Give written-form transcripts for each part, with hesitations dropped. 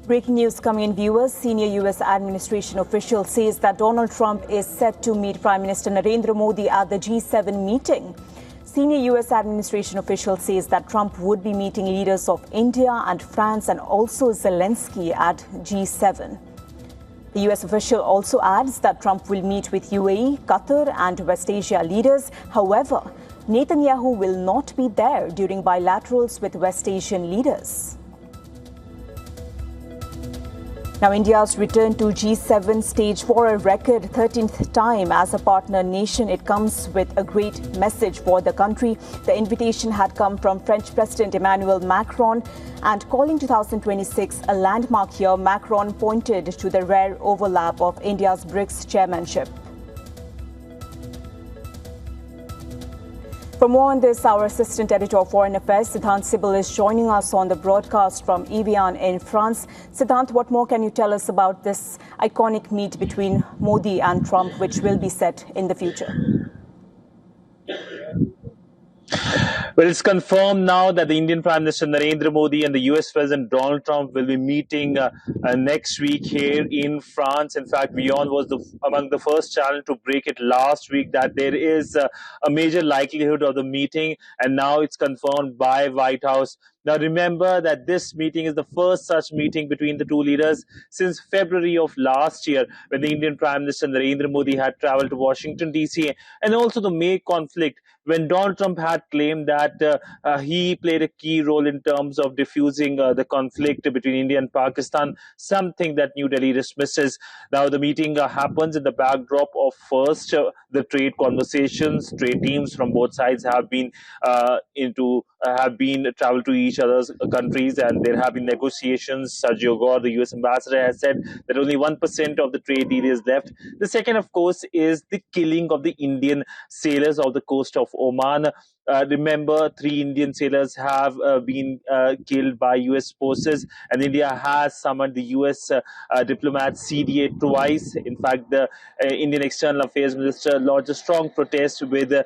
Breaking news coming in, viewers. Senior U.S. administration official says that Donald Trump is set to meet Prime Minister Narendra Modi at the G7 meeting. Senior U.S. administration official says that Trump would be meeting leaders of India and France and also Zelensky at G7. The U.S. official also adds that Trump will meet with UAE, Qatar and West Asia leaders. However, Netanyahu will not be there during bilaterals with West Asian leaders. Now, India's return to G7 stage for a record 13th time as a partner nation. It comes with a great message for the country. The invitation had come from French President Emmanuel Macron, and calling 2026 a landmark year, Macron pointed to the rare overlap of India's BRICS chairmanship. For more on this, our Assistant Editor of Foreign Affairs, Siddhant Sibal, is joining us on the broadcast from Evian in France. Siddhant, what more can you tell us about this iconic meet between Modi and Trump, which will be set in the future? Well, it's confirmed now that the Indian Prime Minister Narendra Modi and the US President Donald Trump will be meeting next week here in France. In fact, WION was among the first channel to break it last week that there is a major likelihood of the meeting, and now it's confirmed by White House. Now, remember that this meeting is the first such meeting between the two leaders since February of last year, when the Indian Prime Minister Narendra Modi had traveled to Washington, D.C., and also the May conflict, when Donald Trump had claimed that he played a key role in terms of diffusing the conflict between India and Pakistan, something that New Delhi dismisses. Now, the meeting happens in the backdrop of first the trade conversations. Trade teams from both sides have been traveled to each other's countries, and there have been negotiations. Sergio Gore, the US ambassador, has said that only 1% of the trade deal is left. The second, of course, is the killing of the Indian sailors off the coast of Oman. Remember, 3 Indian sailors have been killed by US forces, and India has summoned the US diplomat CDA twice. In fact, the Indian External Affairs Minister lodged a strong protest with the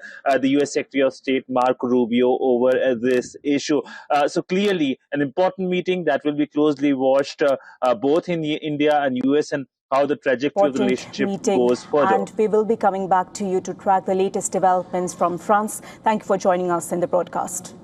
US Secretary of State Marco Rubio over this issue. So clearly, an important meeting that will be closely watched both in India and US, and how the trajectory of the relationship goes further. And we will be coming back to you to track the latest developments from France. Thank you for joining us in the broadcast.